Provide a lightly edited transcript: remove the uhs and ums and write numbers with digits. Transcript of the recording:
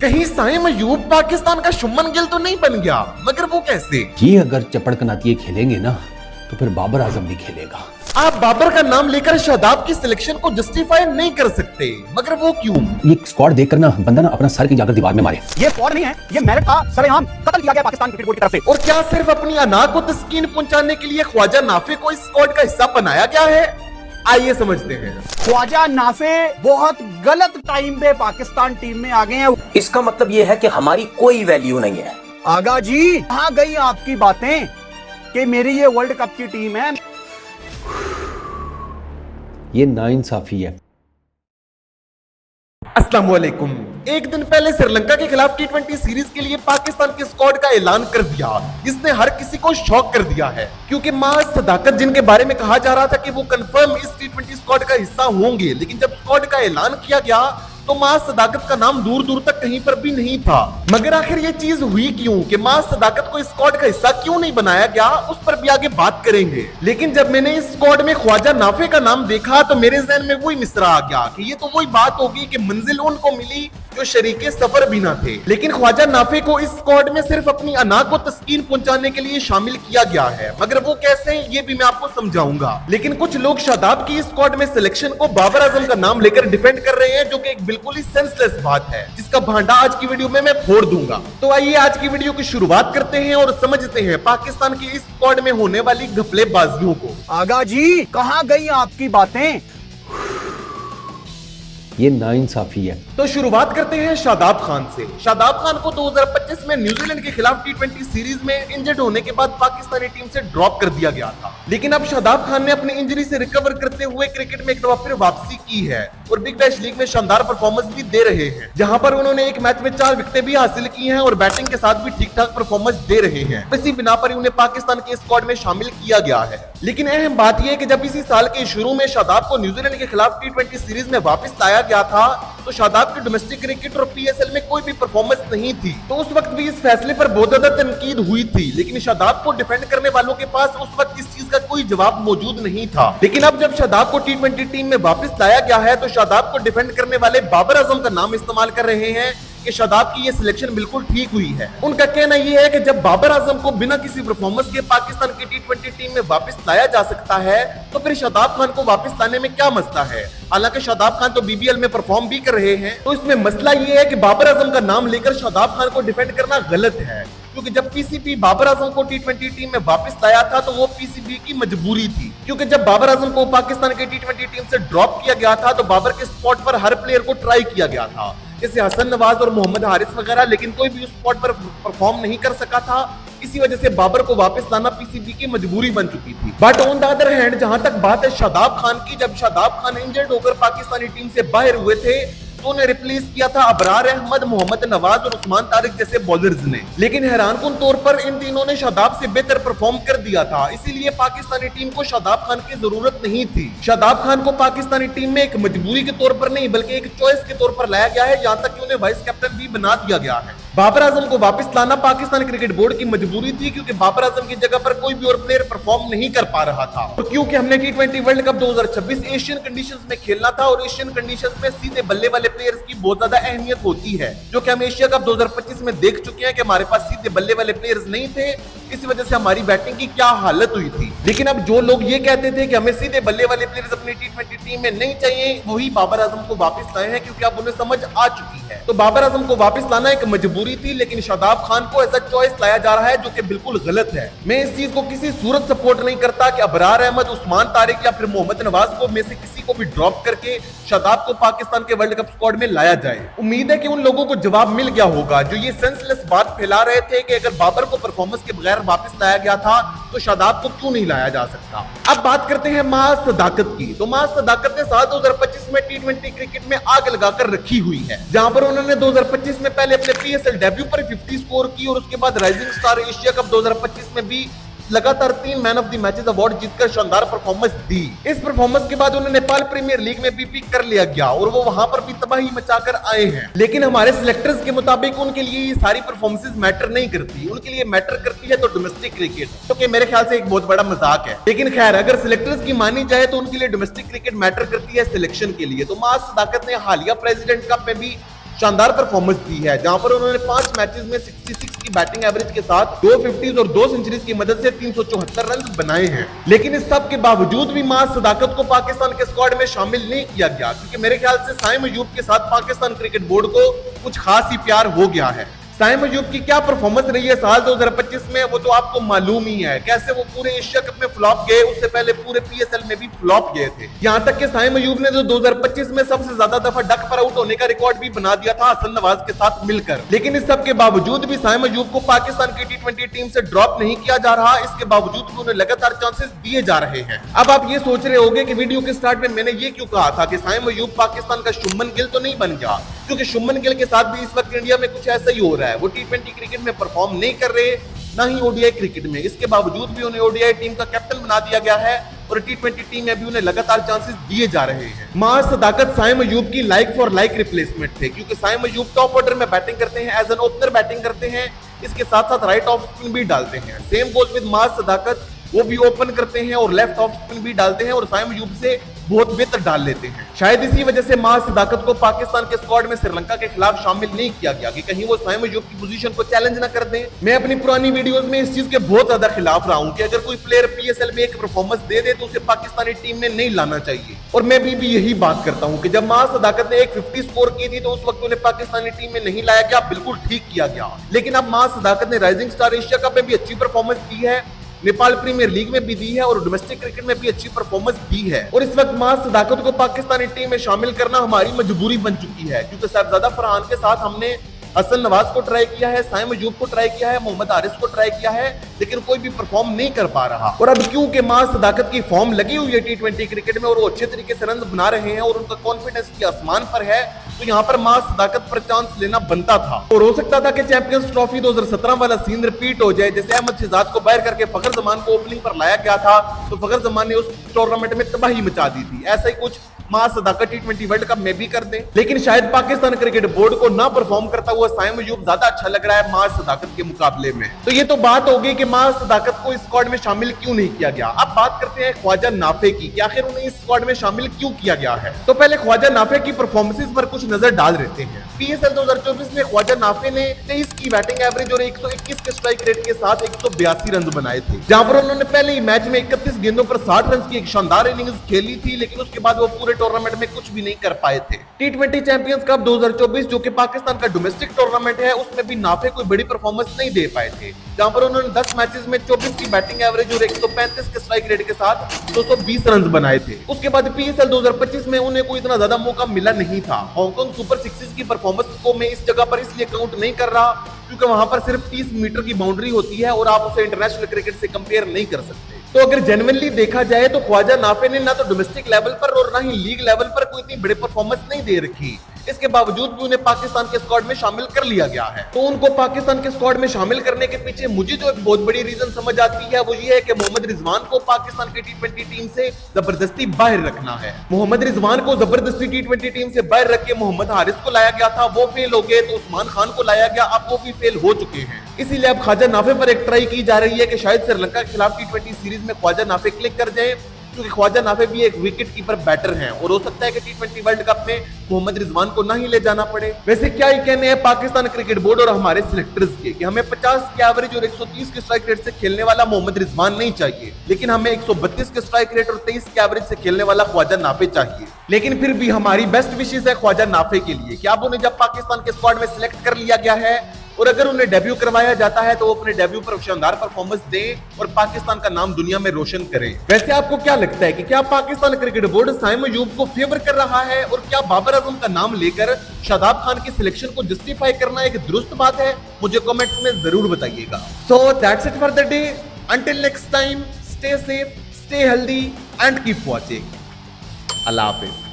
कहीं साइम अयूब पाकिस्तान का शुभमन गिल तो नहीं बन गया, मगर वो कैसे? ये अगर चपड़कनाती खेलेंगे ना तो फिर बाबर आजम भी खेलेगा। आप बाबर का नाम लेकर शादाब की सिलेक्शन को जस्टिफाई नहीं कर सकते, मगर वो क्यों? ये स्क्वाड देखकर ना बंदा ना अपना सर की जाकर दीवार में मारे। ये स्क्वाड नहीं है, ये मेरिट का सरेआम कत्ल किया गया पाकिस्तान क्रिकेट बोर्ड की तरफ से। और क्या सिर्फ अपनी अना को तस्कीन पहुंचाने के लिए ख्वाजा नाफे को इस स्क्वाड का हिस्सा बनाया गया है? आइए समझते हैं। ख्वाजा नाफे बहुत गलत टाइम पे पाकिस्तान टीम में आ गए हैं। इसका मतलब ये है कि हमारी कोई वैल्यू नहीं है। आगा जी, कहाँ गई आपकी बातें कि मेरी ये वर्ल्ड कप की टीम है? ये नाइंसाफी है। अस्सलाम वालेकुम। एक दिन पहले श्रीलंका के खिलाफ टी20 सीरीज के लिए पाकिस्तान के स्क्वाड का ऐलान कर दिया, जिसने हर किसी को शॉक कर दिया है, क्योंकि महज सदाकत जिनके बारे में कहा जा रहा था कि वो कंफर्म इस टी20 स्क्वाड का हिस्सा होंगे, लेकिन जब स्क्वाड का ऐलान किया गया तो महज सदाकत का नाम दूर दूर तक कहीं पर भी नहीं था। मगर आखिर ये चीज हुई क्यों कि महज सदाकत को इस स्क्वाड का हिस्सा क्यों नहीं बनाया गया, उस पर भी आगे बात करेंगे। लेकिन जब मैंने इस स्क्वाड में ख्वाजा नाफे का नाम देखा तो मेरे जहन में वही मिसरा आ गया कि ये तो वही बात होगी कि मंजिल उनको मिली जो शरीके सफर भी ना थे। लेकिन ख्वाजा नाफे को इस स्क्वाड में सिर्फ अपनी अना को तस्कीन पहुंचाने के लिए शामिल किया गया है, मगर वो कैसे ये भी मैं आपको समझाऊंगा। लेकिन कुछ लोग शादाब की इस स्क्वाड में सिलेक्शन को बाबर आजम का नाम लेकर डिफेंड कर रहे हैं, जो कि एक बिल्कुल ही सेंसलेस बात है, जिसका भांडा आज की वीडियो में मैं फोड़ दूंगा। तो आइए आज की वीडियो की शुरुआत करते हैं और समझते हैं पाकिस्तान की इस स्क्वाड में होने वाली घपलेबाजियों को। आगा जी, कहाँ गई आपकी बातें? ये नाइंसाफी है। तो शुरुआत करते हैं शादाब खान से। शादाब खान को 2025 में न्यूजीलैंड के खिलाफ टी20 सीरीज में इंजर्ड होने के बाद पाकिस्तानी टीम से ड्रॉप कर दिया गया था, लेकिन अब शादाब खान ने अपनी इंजरी से रिकवर करते हुए क्रिकेट में एक बार फिर वापसी की है और बिग बैश लीग में शानदार परफॉर्मेंस भी दे रहे हैं, जहां पर उन्होंने एक मैच में 4 विकेटें भी हासिल की हैं और बैटिंग के साथ भी ठीक ठाक परफॉर्मेंस दे रहे हैं। इसी बिना पर उन्हें पाकिस्तान के स्क्वाड में शामिल किया गया है। लेकिन अहम बात यह है कि जब इसी साल के शुरू में शादाब को न्यूजीलैंड के खिलाफ टी20 सीरीज में वापस लाया गया था तो शादाब की डोमेस्टिक क्रिकेट और पीएसएल में कोई भी परफॉर्मेंस नहीं थी, तो उस वक्त भी इस फैसले पर बहुत ज्यादा तनकीद हुई थी। लेकिन शादाब को डिफेंड करने वालों के पास उस वक्त इस चीज का कोई जवाब मौजूद नहीं था। लेकिन अब जब शादाब को टी20 टीम में वापस लाया गया है तो शादाब को डिफेंड करने वाले बाबर आजम का नाम इस्तेमाल कर रहे हैं कि शादाब की ये सिलेक्शन बिल्कुल ठीक हुई है। उनका कहना यह है कि जब बाबर आजम को बिना किसी परफॉर्मेंस के पाकिस्तान की टी20 टीम में वापस लाया जा सकता है तो फिर शादाब खान को वापस लाने में क्या मसला है। हालांकि शादाब खान तो बीबीएल में परफॉर्म भी कर रहे हैं, तो इसमें मसला यह है कि बाबर आजम का नाम लेकर शादाब खान को डिफेंड करना गलत है, क्योंकि जब पीसीबी बाबर आजम को टी20 टीम में वापस लाया था तो वो पीसीबी की मजबूरी थी, क्योंकि जब बाबर आजम को पाकिस्तान की टी20 टीम से ड्रॉप किया गया था तो बाबर के स्पॉट पर हर प्लेयर को ट्राई किया गया था, जैसे हसन नवाज और मोहम्मद हारिस वगैरह, लेकिन कोई भी उस स्पॉट पर परफॉर्म नहीं कर सका था। इसी वजह से बाबर को वापस लाना पीसीबी की मजबूरी बन चुकी थी। But on the other hand जहां तक बात है शादाब खान की, जब शादाब खान इंजर्ड होकर पाकिस्तानी टीम से बाहर हुए थे तो उन्हें रिप्लेस किया था अबरार अहमद, मोहम्मद नवाज और उस्मान तारिक जैसे बॉलर्स ने। लेकिन हैरानकुन तौर पर इन तीनों ने शादाब से बेहतर परफॉर्म कर दिया था, इसीलिए पाकिस्तानी टीम को शादाब खान की जरूरत नहीं थी। शादाब खान को पाकिस्तानी टीम में एक मजबूरी के तौर पर नहीं बल्कि एक चॉइस के तौर पर लाया गया है, यहाँ तक कि उन्हें वाइस कैप्टन भी बना दिया गया है। बाबर आजम को वापस लाना पाकिस्तान क्रिकेट बोर्ड की मजबूरी थी, क्योंकि बाबर आजम की जगह पर कोई भी और प्लेयर परफॉर्म नहीं कर पा रहा था, और क्योंकि हमने टी20 वर्ल्ड कप 2026 एशियन कंडीशंस में खेलना था और एशियन कंडीशंस में सीधे बल्ले वाले प्लेयर्स की बहुत ज्यादा अहमियत होती है, जो कि हम एशिया कप 2025 में देख चुके हैं कि हमारे पास सीधे बल्ले वाले प्लेयर्स नहीं थे, इसी वजह से हमारी बैटिंग की क्या हालत हुई थी। लेकिन अब जो लोग ये कहते थे कि हमें सीधे बल्ले वाले प्लेयर्स अपनी टी20 टीम में नहीं चाहिए, वही बाबर आजम को वापस लाए हैं, क्योंकि अब उन्हें समझ आ चुकी है। तो बाबर आजम को वापस लाना एक मजबूरी थी, लेकिन शादाब खान को एज अ चॉइस लाया जा रहा है, जो कि बिल्कुल गलत है। मैं इस चीज को किसी सूरत सपोर्ट नहीं करता कि अबरार अहमद, उस्मान तारिक या फिर मोहम्मद नवाज को में से किसी को भी ड्रॉप करके शादाब को पाकिस्तान के वर्ल्ड कप स्क्वाड में लाया जाए। उम्मीद है कि उन लोगों को जवाब मिल गया होगा जो ये सेंसलेस बात फैला रहे थे कि अगर बाबर को परफॉर्मेंस के बगैर वापस लाया गया था तो शादाब को क्यों नहीं लाया जा सकता। अब बात करते हैं महज सदाकत की। तो महज सदाकत ने साल 2025 में टी20 क्रिकेट में आग लगाकर रखी हुई है, जहां पर उन्होंने 2025 में पहले अपने पीएसएल डेब्यू पर 50 स्कोर की और उसके बाद राइजिंग स्टार एशिया कप 2025 में भी लगातार 3 man of the matches award जीतकर शानदार परफॉर्मेंस दी। इस परफॉर्मेंस के बाद उन्हें नेपाल प्रीमियर लीग में भी पिक कर लिया गया और वो वहां पर भी तबाही मचाकर आए हैं। लेकिन हमारे सिलेक्टर्स के मुताबिक उनके लिए ये सारी परफॉर्मेंसेस मैटर नहीं करती, उनके लिए मैटर करती है तो डोमेस्टिक क्रिकेट, तो कि मेरे ख्याल से एक बहुत बड़ा मजाक है। लेकिन खैर, अगर सिलेक्टर्स की मानी जाए तो उनके लिए डोमेस्टिक क्रिकेट मैटर करती है सिलेक्शन के लिए। तो महज सदाकत ने हालिया प्रेसिडेंट कप में भी शानदार परफॉर्मेंस दी है, जहां पर उन्होंने 5 मैचेस में 66 की बैटिंग एवरेज के साथ 2 50s और 2 सेंचुरीज की मदद से 374 रन बनाए हैं। लेकिन इस सब के बावजूद भी मां सदाकत को पाकिस्तान के स्क्वाड में शामिल नहीं किया गया, क्योंकि मेरे ख्याल से साइम अयूब के साथ पाकिस्तान क्रिकेट बोर्ड को कुछ खास ही प्यार हो गया है। साइम अयूब की क्या परफॉर्मेंस रही है साल 2025 में, वो तो आपको मालूम ही है। कैसे वो पूरे एशिया कप में फ्लॉप गए, उससे पहले पूरे PSL में भी फ्लॉप गए थे। यहां तक कि साइम अयूब ने जो 2025 में सबसे ज्यादा दफा डक पर आउट होने का रिकॉर्ड भी बना दिया था हसन नवाज के साथ मिलकर। लेकिन इस सब के बावजूद भी साइम अयूब को पाकिस्तान की T20 टीम से ड्रॉप नहीं किया जा रहा। इसके बावजूद भी उन्हें लगातार चांसेस दिए जा रहे हैं। अब आप ये सोच रहे होंगे कि वीडियो के स्टार्ट में मैंने ये क्यों कहा था कि साइम अयूब पाकिस्तान का शुभमन गिल तो नहीं बन गया, क्योंकि शुभमन गिल के साथ भी इस वक्त इंडिया में कुछ ऐसा ही हो रहा है। वो T20 क्रिकेट में परफॉर्म नहीं कर रहे, ना ही ODI क्रिकेट में। इसके बावजूद भी उन्हें ODI टीम का कैप्टन बना दिया गया है और T20 टीम में भी उन्हें लगातार चांसेस दिए जा रहे हैं। मां सदाकत साइम अयूब की लाइक फॉर लाइक रिप्लेसमेंट थे, क्योंकि साइम अयूब टॉप ऑर्डर में बैटिंग करते हैं, एज एन ओपनर बैटिंग करते हैं, इसके साथ साथ राइट ऑफ स्पिन भी डालते हैं। सेम गोज विद मां सदाकत, वो भी ओपन करते हैं और लेफ्ट ऑफ स्पिन भी डालते हैं और साइम अयूब से बहुत बेहतर डाल लेते हैं। शायद इसी वजह से मां सदाकत को पाकिस्तान के स्क्वाड में श्रीलंका के खिलाफ शामिल नहीं किया गया कि कहीं वो साइम अयूब की पोजीशन को चैलेंज ना कर दें। मैं अपनी पुरानी वीडियोस में इस चीज के बहुत ज्यादा खिलाफ रहा हूं कि अगर कोई प्लेयर PSL में एक परफॉर्मेंस दे दे तो उसे पाकिस्तानी टीम में नहीं लाना चाहिए। और मैं भी यही बात करता हूं कि जब मां सदाकत ने एक 50 स्कोर की थी तो उस वक्त उन्हें पाकिस्तानी टीम में नहीं लाया गया, बिल्कुल ठीक किया गया। लेकिन अब मां सदाकत ने राइजिंग स्टार एशिया कप में भी अच्छी परफॉर्मेंस दी है, नेपाल प्रीमियर लीग में भी दी है और डोमेस्टिक क्रिकेट में भी अच्छी परफॉर्मेंस दी है। और इस वक्त मां सदाकत को पाकिस्तानी टीम में शामिल करना हमारी मजबूरी बन चुकी है, क्योंकि साहबजादा फरहान के साथ हमने हसन नवाज को ट्राई किया है, साइम अयूब को ट्राई किया है, मोहम्मद हारिस को ट्राई किया है, लेकिन कोई भी परफॉर्म नहीं कर पा रहा। और अब क्योंकि मां सदाकत की फॉर्म लगी हुई है T20 क्रिकेट में और वो अच्छे तरीके से रन बना रहे हैं और उनका कॉन्फिडेंस भी आसमान पर है, तो यहाँ पर मां सदाकत पर चांस लेना बनता था। और हो सकता था कि चैंपियंस ट्रॉफी 2017 वाला सीन रिपीट हो जाए, जैसे अहमद शहजाद को बाहर करके फखर जमान को ओपनिंग पर लाया गया था, तो फखर जमान ने उस टूर्नामेंट में तबाही मचा दी थी। ऐसा ही कुछ मां सदाकत T20 वर्ल्ड कप में भी कर दे। लेकिन शायद पाकिस्तान क्रिकेट बोर्ड को ना परफॉर्म करता हुआ साइम अयूब ज्यादा अच्छा लग रहा है मां सदाकत के मुकाबले में। तो ये तो बात हो गई कि मां सदाकत को इस स्क्वाड में शामिल क्यों नहीं किया गया। अब बात करते हैं ख्वाजा नाफे की कि आखिर उन्हें इस स्क्वाड में शामिल क्यों किया गया है। तो पहले ख्वाजा नाफे की परफॉर्मेंसेस पर कुछ नजर डाल देते हैं। PSL 2024 में ख्वाजा नाफे ने 23 की बैटिंग एवरेज और 121 के स्ट्राइक रेट के साथ 182 रन बनाए थे, जहां पर उन्होंने पहले ही मैच में 31 गेंदों पर 60 रन की एक शानदार इनिंग्स खेली थी। लेकिन उसके बाद वो पूरे टूर्नामेंट में कुछ भी नहीं कर पाए थे। T20 चैंपियंस कप 2024 जो कि पाकिस्तान का डोमेस्टिक टूर्नामेंट है, उसमें भी नाफे कोई बड़ी परफॉर्मेंस नहीं दे पाए थे, जहां पर उन्होंने 10 मैचेस में 24 की बैटिंग एवरेज और 135 के स्ट्राइक रेट के साथ 220 रन बनाए थे। उसके बाद PSL 2025 में उन्हें कोई इतना ज्यादा मौका मिला नहीं था। हांगकांग सुपर सिक्सेस की परफॉर्मेंस को मैं इस जगह पर इसलिए काउंट नहीं कर रहा क्योंकि वहां पर सिर्फ 30 मीटर की बाउंड्री होती है और आप उसे इंटरनेशनल क्रिकेट से कंपेयर नहीं कर सकते। तो अगर जेन्युइनली देखा जाए तो ख्वाजा नाफे ने ना तो डोमेस्टिक लेवल पर और ना ही लीग लेवल पर कोई इतनी बड़ी परफॉर्मेंस नहीं दे रखी। इसके बावजूद भी उन्हें पाकिस्तान के स्क्वाड में शामिल कर लिया गया है। तो उनको पाकिस्तान के स्क्वाड में शामिल करने के पीछे मुझे जो एक बहुत बड़ी रीजन समझ आती है वो ये है कि मोहम्मद रिजवान को पाकिस्तान की T20 टीम से जबरदस्ती बाहर रखना है। मोहम्मद रिजवान को जबरदस्ती T20 टीम से बाहर रख के मोहम्मद हारिस को लाया गया था, वो फेल हो गए, तो उस्मान खान को लाया गया, अब वो भी फेल हो चुके हैं। इसीलिए अब ख्वाजा नाफे पर एक ट्राई की जा रही है कि शायद श्रीलंका के खिलाफ T20 सीरीज में ख्वाजा नाफे क्लिक कर जाए, क्योंकि ख्वाजा नाफे भी एक विकेट कीपर बैटर हैं और हो सकता है कि T20 वर्ल्ड कप में मोहम्मद रिजवान को ना ही ले जाना पड़े। वैसे क्या ही कहने हैं पाकिस्तान क्रिकेट बोर्ड और हमारे सिलेक्टर्स के कि हमें 50 के एवरेज और 130 के स्ट्राइक रेट से खेलने वाला मोहम्मद रिजवान नहीं चाहिए, लेकिन हमें 132 के स्ट्राइक रेट और 23 के एवरेज से खेलने वाला ख्वाजा नाफे चाहिए। लेकिन फिर भी हमारी बेस्ट विशेष है ख्वाजा नाफे के लिए कि अब उन्हें जब पाकिस्तान के स्क्वाड में सिलेक्ट कर लिया गया है और अगर उन्हें डेब्यू करवाया जाता है तो वो अपने डेब्यू पर शानदार परफॉर्मेंस दें और पाकिस्तान का नाम दुनिया में रोशन करें। वैसे आपको क्या लगता है कि क्या पाकिस्तान क्रिकेट बोर्ड साइम अयूब को फेवर कर रहा है और क्या बाबर आजम का नाम लेकर शादाब खान की सिलेक्शन को जस्टिफाई करना एक दुरुस्त बात है? मुझे कमेंट्स में जरूर बताइएगा। So that's it for the day. Until next time, stay safe, stay healthy and keep watching. Allah Hafiz.